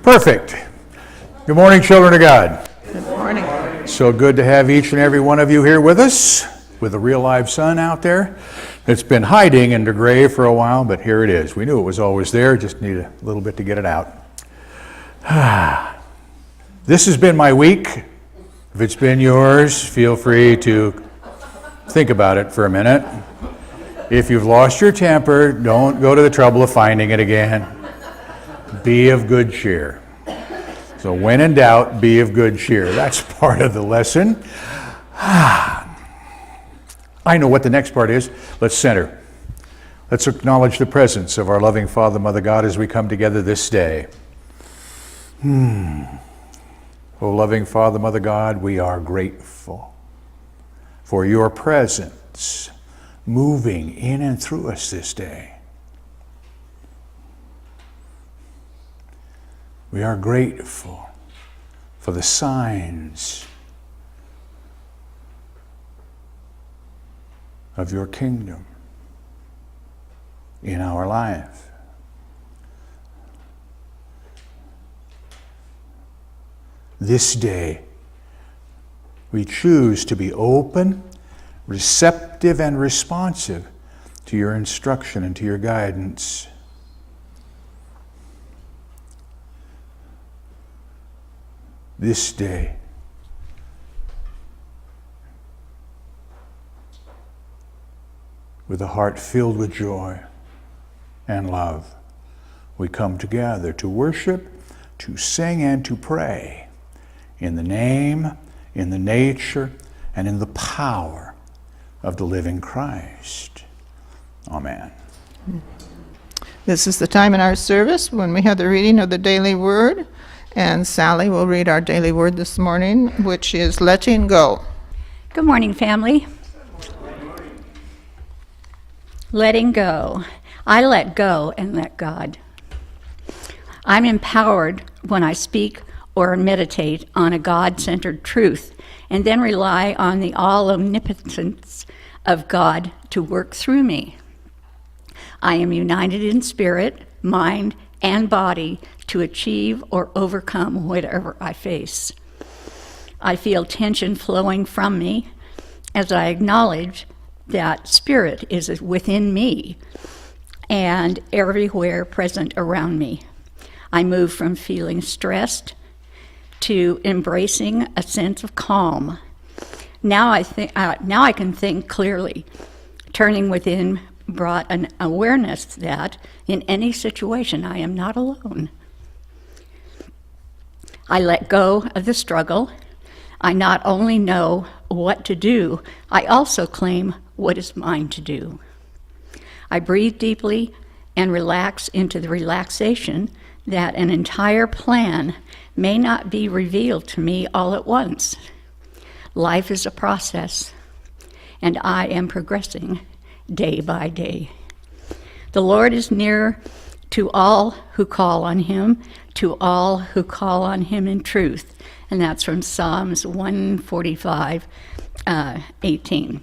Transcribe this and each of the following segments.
Perfect. Good morning, children of God. Good morning. So good to have each and every one of you here with us, with a real live sun out there. It's been hiding in the gray for a while, but here it is. We knew it was always there, just need a little bit to get it out. This has been my week. If it's been yours, feel free to think about it for a minute. If you've lost your temper, don't go to the trouble of finding it again. Be of good cheer. So when in doubt, be of good cheer. That's part of the lesson. I know what the next part is. Let's center. Let's acknowledge the presence of our loving Father, Mother God as we come together this day. Oh, loving Father, Mother God, we are grateful for your presence moving in and through us this day. We are grateful for the signs of your kingdom in our life. This day, we choose to be open, receptive, and responsive to your instruction and to your guidance. This day, with a heart filled with joy and love, we come together to worship, to sing, and to pray in the name, in the nature, and in the power of the living Christ. Amen. This is the time in our service when we have the reading of the daily word, and Sally will read our daily word this morning, which is letting go. Good morning, family. Letting go. I let go and let God. I'm empowered when I speak or meditate on a God-centered truth and then rely on the all-omnipotence of God to work through me. I am united in spirit, mind, and body to achieve or overcome whatever I face. I feel tension flowing from me as I acknowledge that spirit is within me and everywhere present around me. I move from feeling stressed to embracing a sense of calm. Now I can think clearly. Turning within brought an awareness that in any situation I am not alone. I let go of the struggle. I not only know what to do, I also claim what is mine to do. I breathe deeply and relax into the relaxation that an entire plan may not be revealed to me all at once. Life is a process, and I am progressing day by day. The Lord is near to all who call on him, to all who call on him in truth. And that's from Psalms 145, 18.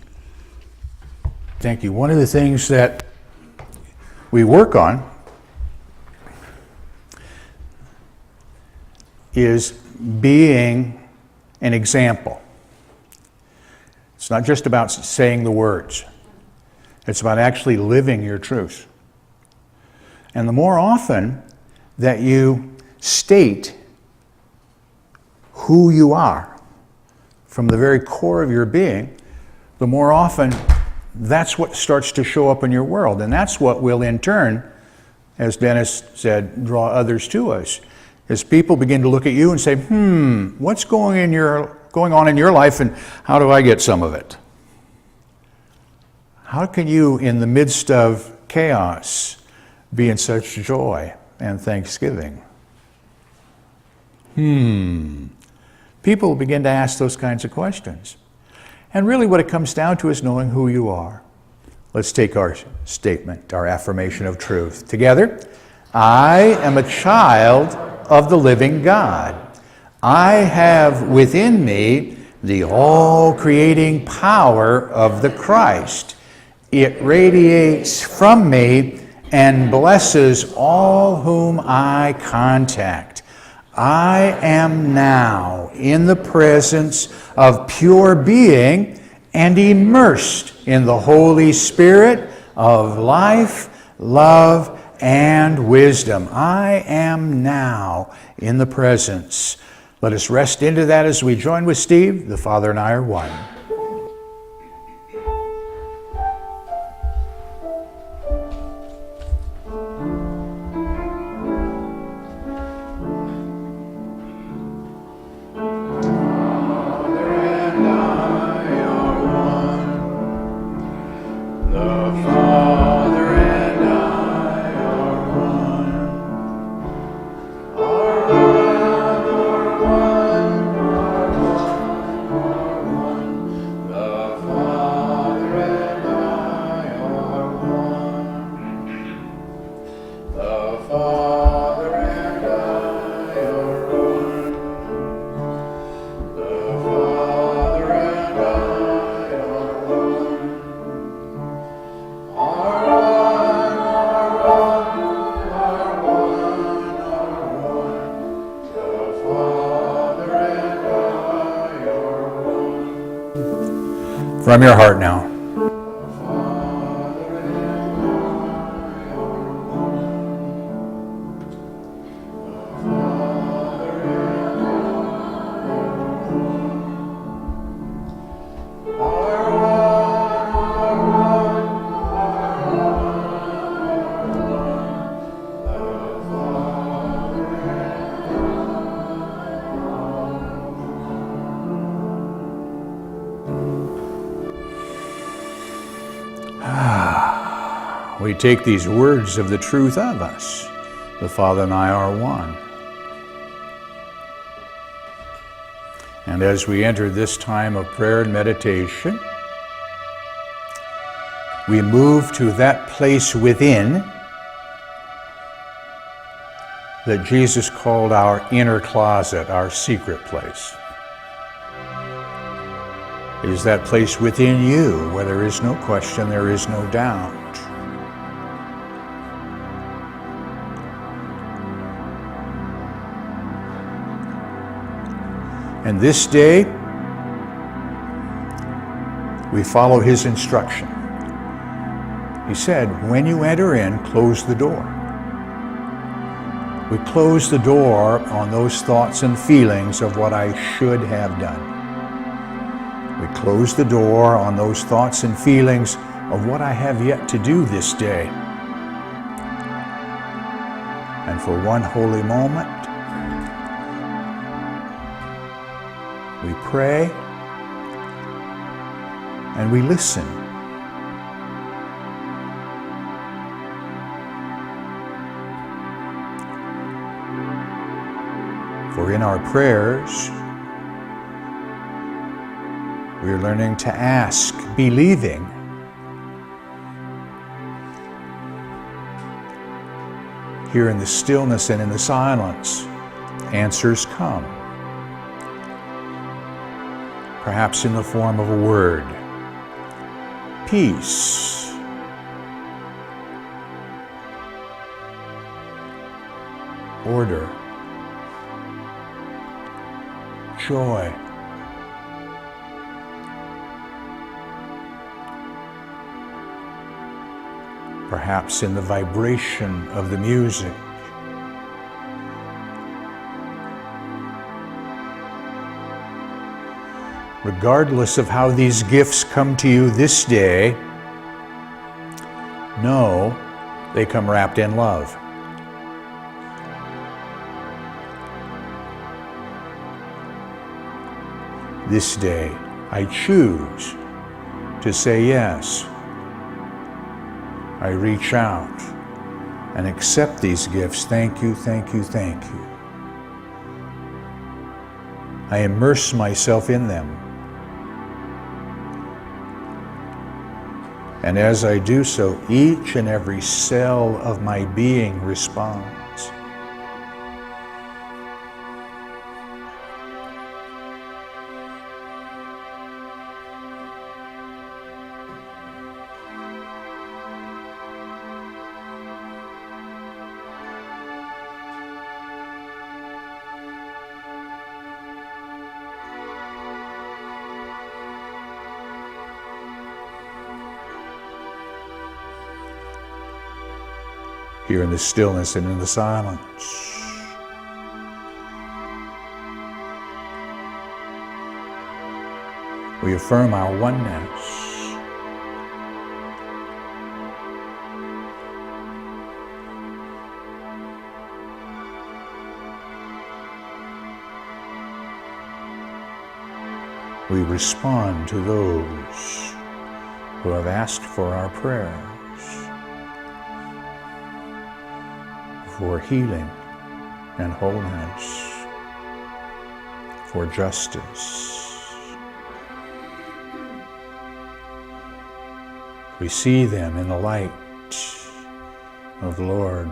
Thank you. One of the things that we work on is being an example. It's not just about saying the words. It's about actually living your truth. And the more often that you state who you are from the very core of your being, the more often that's what starts to show up in your world. And that's what will in turn, as Dennis said, draw others to us. As people begin to look at you and say, what's going on in your life and how do I get some of it? How can you, in the midst of chaos, be in such joy and thanksgiving? People begin to ask those kinds of questions. And really what it comes down to is knowing who you are. Let's take our statement, our affirmation of truth. Together, I am a child of the living God. I have within me the all-creating power of the Christ. It radiates from me and blesses all whom I contact. I am now in the presence of pure being and immersed in the Holy Spirit of life, love, and wisdom. I am now in the presence. Let us rest into that as we join with Steve. The Father and I are one. From your heart now. We take these words of the truth of us. The Father and I are one. And as we enter this time of prayer and meditation, we move to that place within that Jesus called our inner closet, our secret place. It is that place within you where there is no question, there is no doubt. And this day, we follow his instruction. He said, when you enter in, close the door. We close the door on those thoughts and feelings of what I should have done. We close the door on those thoughts and feelings of what I have yet to do this day. And for one holy moment, we pray and we listen. For in our prayers, we are learning to ask, believing. Here in the stillness and in the silence, answers come. Perhaps in the form of a word. Peace. Order. Joy. Perhaps in the vibration of the music. Regardless of how these gifts come to you this day, know they come wrapped in love. This day, I choose to say yes. I reach out and accept these gifts. Thank you, thank you, thank you. I immerse myself in them. And as I do so, each and every cell of my being responds. here in the stillness and in the silence. We affirm our oneness. We respond to those who have asked for our prayers, for healing and wholeness, for justice. We see them in the light of the Lord.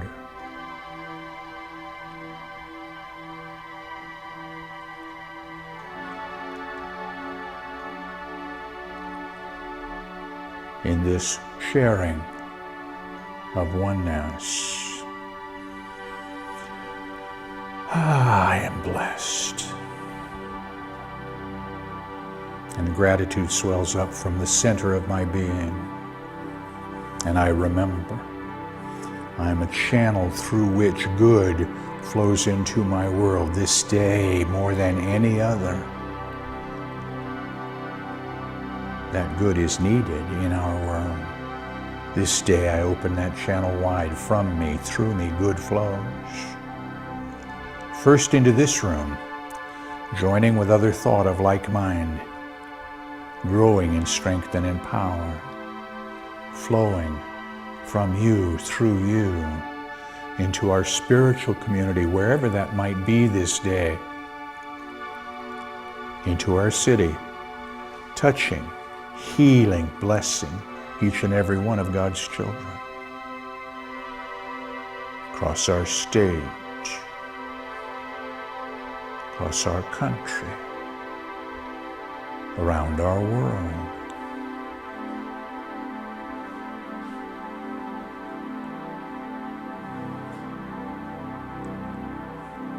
In this sharing of oneness, I am blessed. And gratitude swells up from the center of my being. And I remember I am a channel through which good flows into my world this day more than any other. That good is needed in our world. This day I open that channel wide. From me, through me, good flows. First into this room, joining with other thought of like mind, growing in strength and in power, flowing from you, through you, into our spiritual community, wherever that might be this day, into our city, touching, healing, blessing each and every one of God's children, across our stage, across our country, around our world.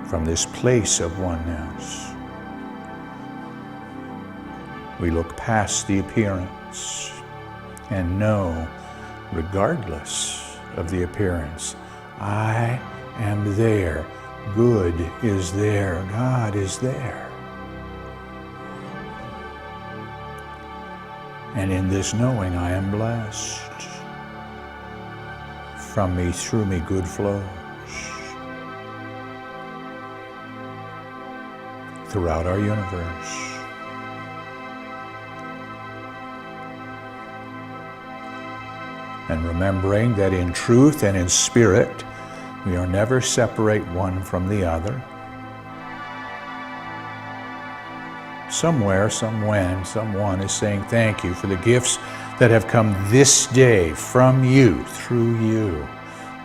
From this place of oneness, we look past the appearance and know, regardless of the appearance, I am there. Good is there. God is there. And in this knowing, I am blessed. From me, through me, good flows. Throughout our universe. And remembering that in truth and in spirit, we are never separate one from the other. Somewhere, somewhen, someone is saying thank you for the gifts that have come this day from you, through you,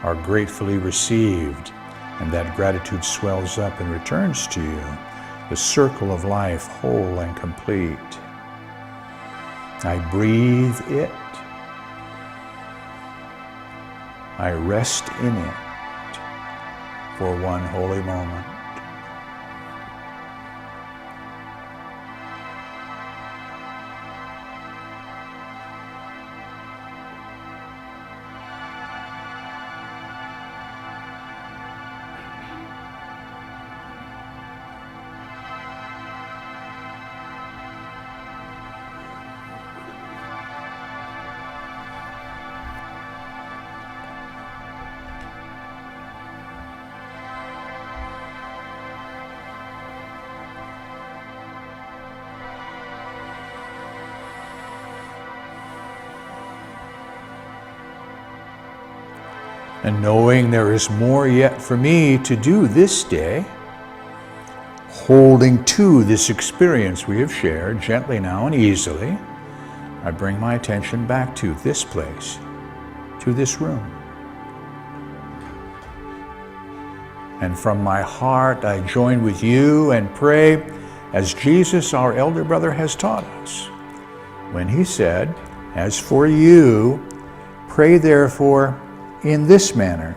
are gratefully received, and that gratitude swells up and returns to you, the circle of life whole and complete. I breathe it. I rest in it for one holy moment. And knowing there is more yet for me to do this day, holding to this experience we have shared gently now and easily, I bring my attention back to this place, to this room. And from my heart I join with you and pray as Jesus, our elder brother, has taught us, when he said, "As for you, pray therefore in this manner."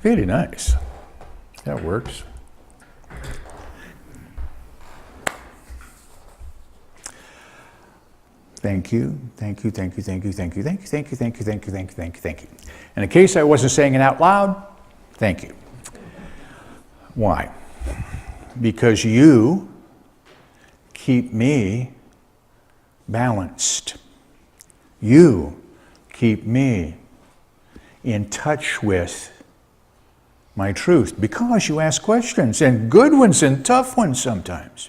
Really nice. That works. Thank you, thank you, thank you, thank you, thank you, thank you, thank you, thank you, thank you, thank you, thank you, thank you. And in case I wasn't saying it out loud, thank you. Why? Because you keep me balanced. You keep me in touch with my truth because you ask questions, and good ones and tough ones sometimes.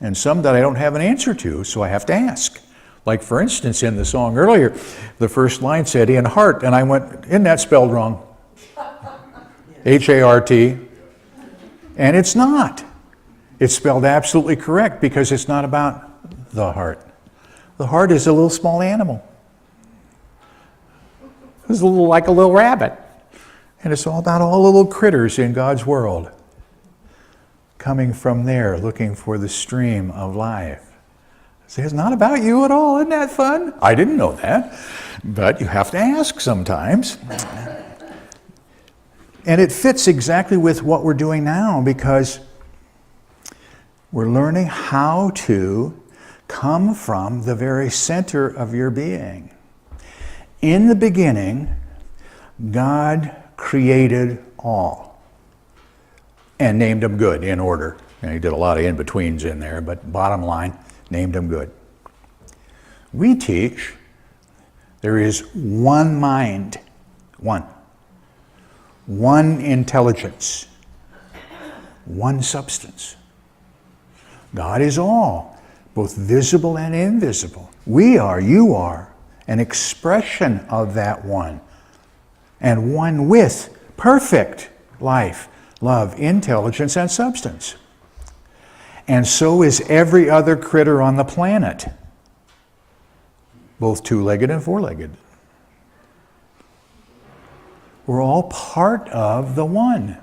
And some that I don't have an answer to, so I have to ask. Like, for instance, in the song earlier, the first line said, in heart, and I went, isn't that spelled wrong? H-A-R-T. And it's not. It's spelled absolutely correct because it's not about the heart. The heart is a little small animal. It's like a little rabbit. And it's all about all the little critters in God's world coming from there, looking for the stream of life. See, it's not about you at all. Isn't that fun? I didn't know that, but you have to ask sometimes. And it fits exactly with what we're doing now because we're learning how to come from the very center of your being. In the beginning, God created all and named them good in order. And he did a lot of in-betweens in there, but bottom line, named them good. We teach there is one mind, one intelligence, one substance. God is all, both visible and invisible. We are, you are, an expression of that one, and one with perfect life, love, intelligence, and substance. And so is every other critter on the planet, both two-legged and four-legged. We're all part of the one.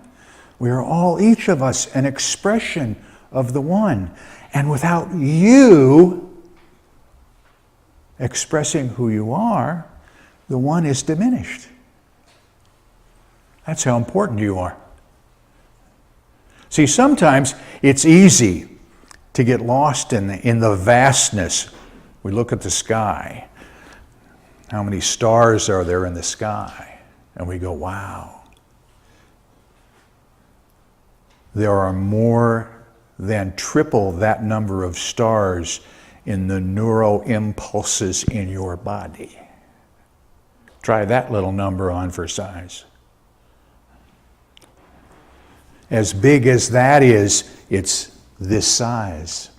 We are all, each of us, an expression of the one. And without you expressing who you are, the one is diminished. That's how important you are. See, sometimes it's easy to get lost in the vastness. We look at the sky. How many stars are there in the sky? And we go, wow. There are more than triple that number of stars in the neural impulses in your body. Try that little number on for size. As big as that is, it's this size.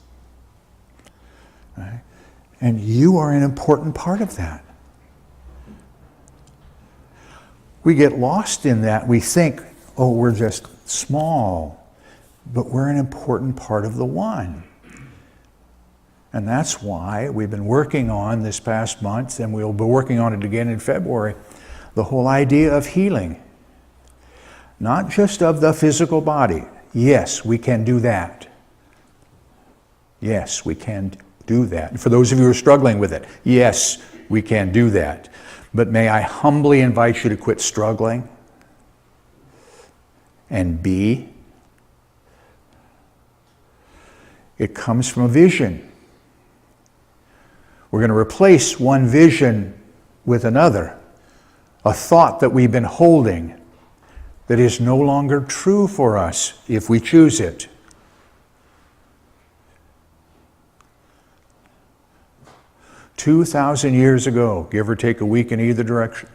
Right? And you are an important part of that. We get lost in that. We think, oh, we're just small, but we're an important part of the one. And that's why we've been working on this past month, and we'll be working on it again in February, the whole idea of healing. Not just of the physical body. Yes, we can do that. Yes, we can do that. For those of you who are struggling with it, yes, we can do that. But may I humbly invite you to quit struggling and be. It comes from a vision. We're going to replace one vision with another, a thought that we've been holding that is no longer true for us if we choose it. "2,000 years ago, give or take a week in either direction,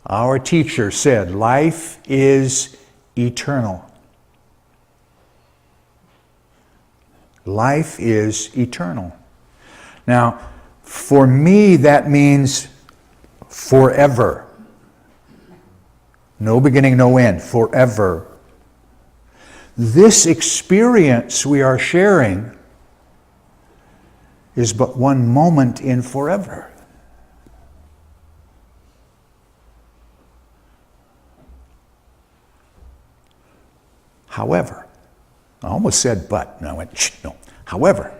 our teacher said, life is eternal. Life is eternal. Now, for me, that means forever. No beginning, no end, forever. This experience we are sharing is but one moment in forever. However, I almost said but, and I went, shh, no. However,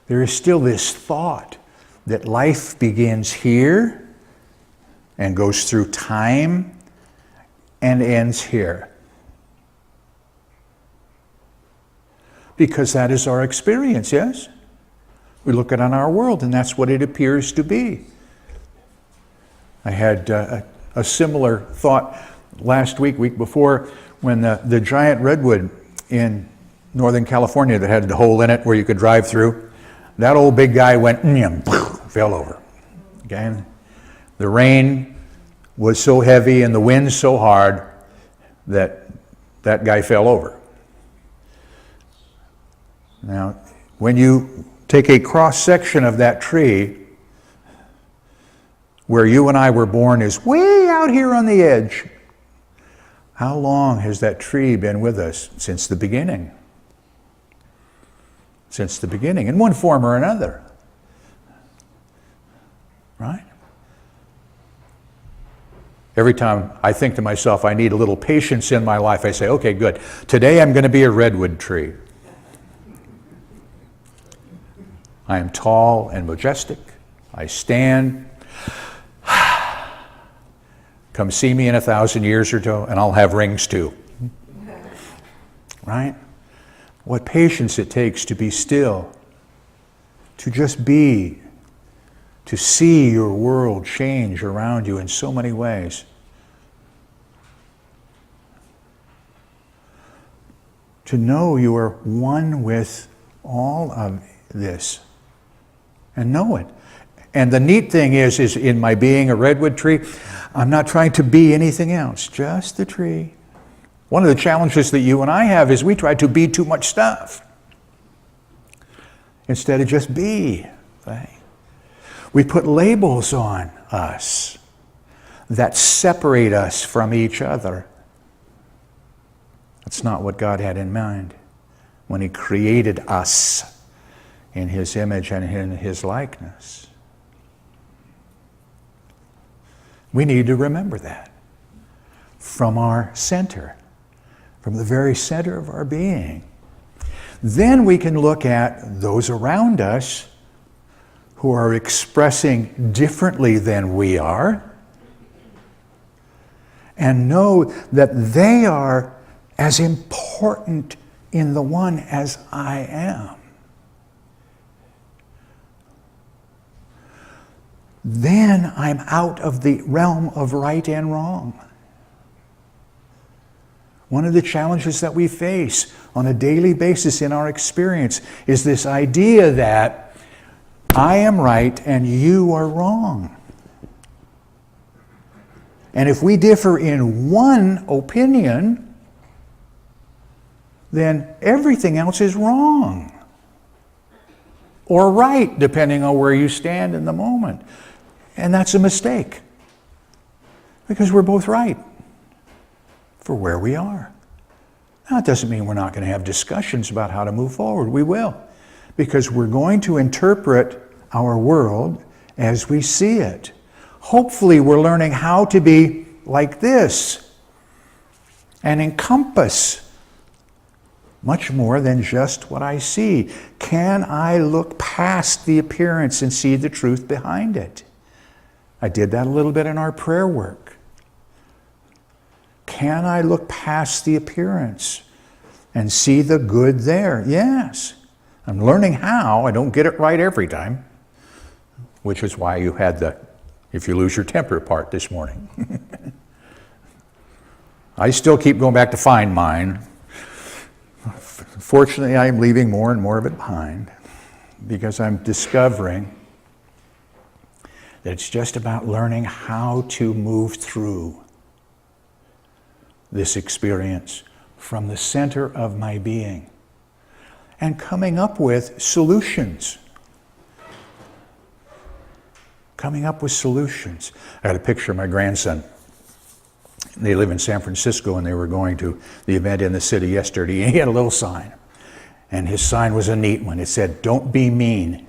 there is still this thought that life begins here and goes through time and ends here. Because that is our experience, yes? We look at on our world, and that's what it appears to be. I had a similar thought last week before, when the giant redwood in Northern California that had the hole in it where you could drive through, that old big guy went, fell over. Okay? The rain was so heavy and the wind so hard that that guy fell over. Now, when you take a cross-section of that tree, where you and I were born is way out here on the edge. How long has that tree been with us? Since the beginning. Since the beginning, in one form or another. Right? Every time I think to myself, I need a little patience in my life, I say, okay, good. Today I'm going to be a redwood tree. I am tall and majestic. I stand. Come see me in 1,000 years or so, and I'll have rings too. Right? What patience it takes to be still, to just be, to see your world change around you in so many ways. To know you are one with all of this, and know it. And the neat thing is in my being a redwood tree, I'm not trying to be anything else, just the tree. One of the challenges that you and I have is we try to be too much stuff instead of just be. Right? We put labels on us that separate us from each other. That's not what God had in mind when He created us in His image and in His likeness. We need to remember that from our center, from the very center of our being. Then we can look at those around us who are expressing differently than we are and know that they are as important in the one as I am. Then I'm out of the realm of right and wrong. One of the challenges that we face on a daily basis in our experience is this idea that I am right and you are wrong. And if we differ in one opinion, then everything else is wrong. Or right, depending on where you stand in the moment. And that's a mistake. Because we're both right for where we are. Now, it doesn't mean we're not going to have discussions about how to move forward. We will. Because we're going to interpret our world as we see it. Hopefully, we're learning how to be like this and encompass much more than just what I see. Can I look past the appearance and see the truth behind it? I did that a little bit in our prayer work. Can I look past the appearance and see the good there? Yes. I'm learning how. I don't get it right every time, which is why you had the if you lose your temper part this morning. I still keep going back to find mine. Fortunately, I am leaving more and more of it behind because I'm discovering that it's just about learning how to move through this experience from the center of my being and coming up with solutions. Coming up with solutions. I got a picture of my grandson. They live in San Francisco and they were going to the event in the city yesterday. And he had a little sign. And his sign was a neat one. It said, "Don't be mean."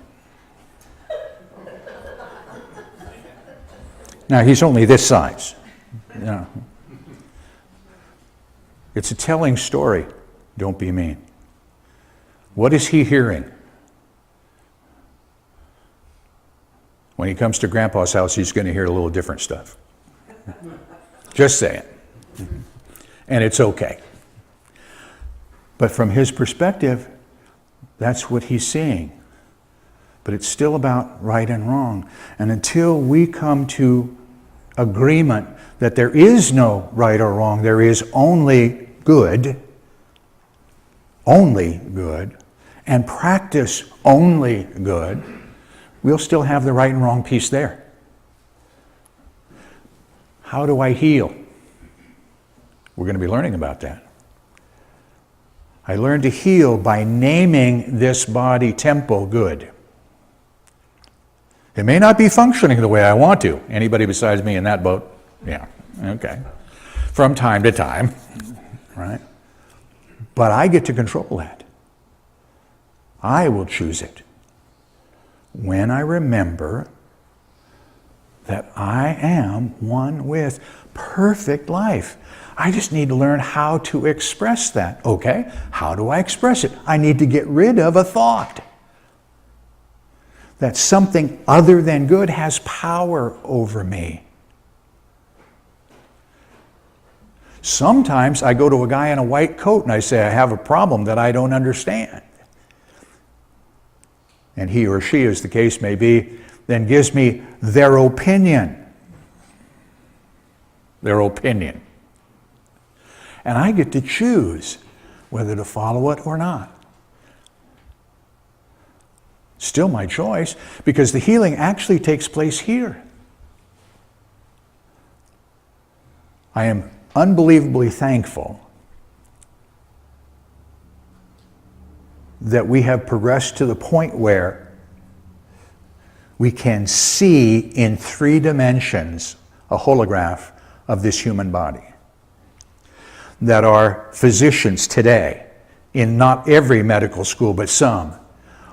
Now, he's only this size. You know. It's a telling story. Don't be mean. What is he hearing? When he comes to Grandpa's house, he's going to hear a little different stuff. Just saying. And it's okay. But from his perspective, that's what he's seeing. But it's still about right and wrong. And until we come to agreement that there is no right or wrong, there is only good, and practice only good, we'll still have the right and wrong piece there. How do I heal? We're going to be learning about that. I learn to heal by naming this body temple good. It may not be functioning the way I want to. Anybody besides me in that boat? Yeah, okay. From time to time, right? But I get to control that. I will choose it. When I remember that I am one with perfect life. I just need to learn how to express that. Okay, how do I express it? I need to get rid of a thought that something other than good has power over me. Sometimes I go to a guy in a white coat and I say, I have a problem that I don't understand. And he or she, as the case may be, then gives me their opinion. Their opinion. And I get to choose whether to follow it or not. Still my choice, because the healing actually takes place here. I am unbelievably thankful that we have progressed to the point where we can see in 3 dimensions a holograph of this human body. That our physicians today, in not every medical school but some,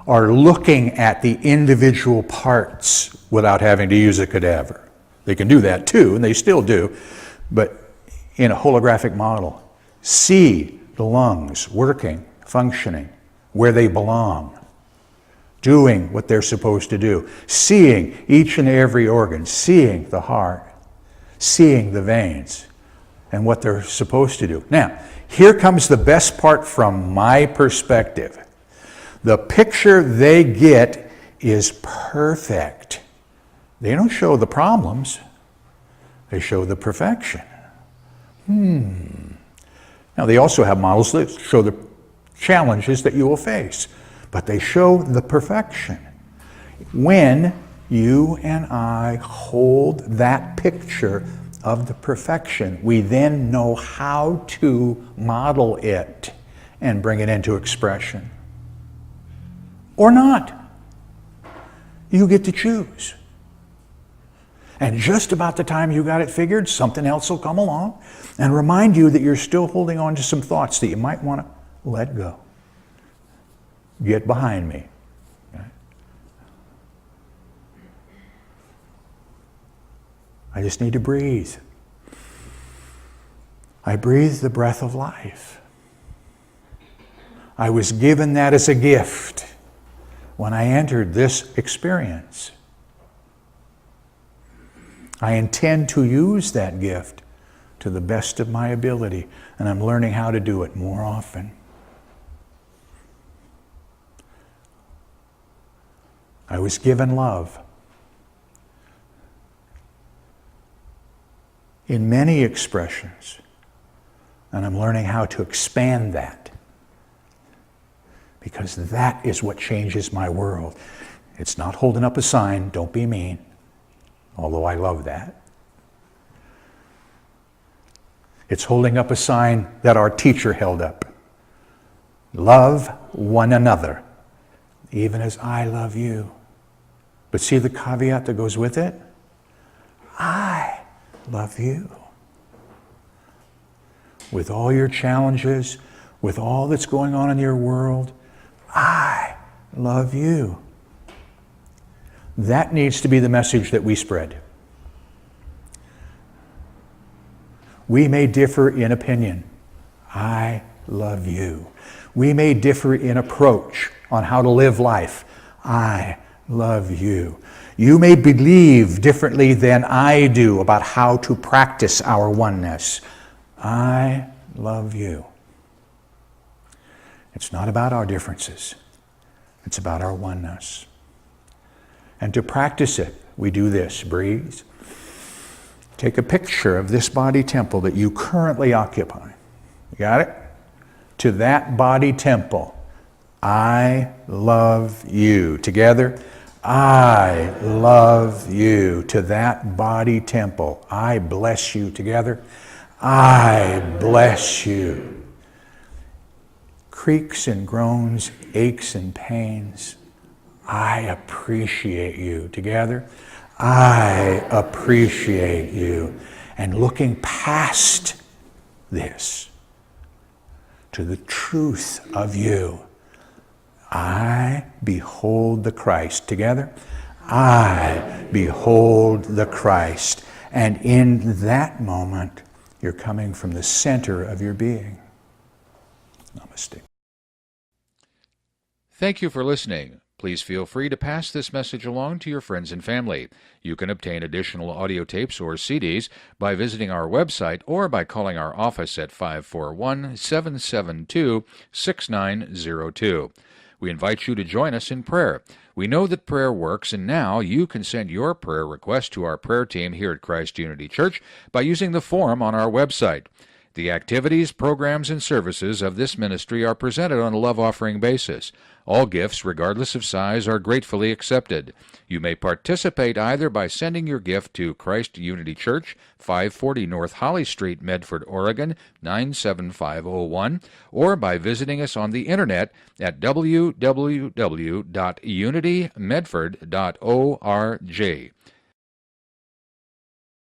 are looking at the individual parts without having to use a cadaver. They can do that too, and they still do, but in a holographic model, see the lungs working, functioning, where they belong, doing what they're supposed to do, seeing each and every organ, seeing the heart, seeing the veins, and what they're supposed to do. Now, here comes the best part from my perspective. The picture they get is perfect. They don't show the problems, they show the perfection. Now, they also have models that show the challenges that you will face, but they show the perfection. When you and I hold that picture of the perfection, we then know how to model it and bring it into expression. Or not. You get to choose. And just about the time you got it figured, something else will come along and remind you that you're still holding on to some thoughts that you might want to let go. Get behind me. Okay? I just need to breathe. I breathe the breath of life. I was given that as a gift when I entered this experience. I intend to use that gift to the best of my ability, and I'm learning how to do it more often. I was given love. In many expressions, and I'm learning how to expand that, because that is what changes my world. It's not holding up a sign, don't be mean, although I love that. It's holding up a sign that our teacher held up. Love one another, even as I love you. But see the caveat that goes with it? I love you. With all your challenges, with all that's going on in your world, I love you. That needs to be the message that we spread. We may differ in opinion. I love you. We may differ in approach on how to live life. I love you. You may believe differently than I do about how to practice our oneness. I love you. It's not about our differences. It's about our oneness. And to practice it, we do this. Breathe. Take a picture of this body temple that you currently occupy. You got it? To that body temple, I love you. Together, I love you. To that body temple, I bless you. Together, I bless you. Creaks and groans, aches and pains, I appreciate you. Together, I appreciate you. And looking past this to the truth of you, I behold the Christ. Together, I behold the Christ. And in that moment, you're coming from the center of your being. Namaste. Thank you for listening. Please feel free to pass this message along to your friends and family. You can obtain additional audio tapes or CDs by visiting our website or by calling our office at 541-772-6902. We invite you to join us in prayer. We know that prayer works, and now you can send your prayer request to our prayer team here at Christ Unity Church by using the form on our website. The activities, programs, and services of this ministry are presented on a love offering basis. All gifts, regardless of size, are gratefully accepted. You may participate either by sending your gift to Christ Unity Church, 540 North Holly Street, Medford, Oregon, 97501, or by visiting us on the internet at www.unitymedford.org.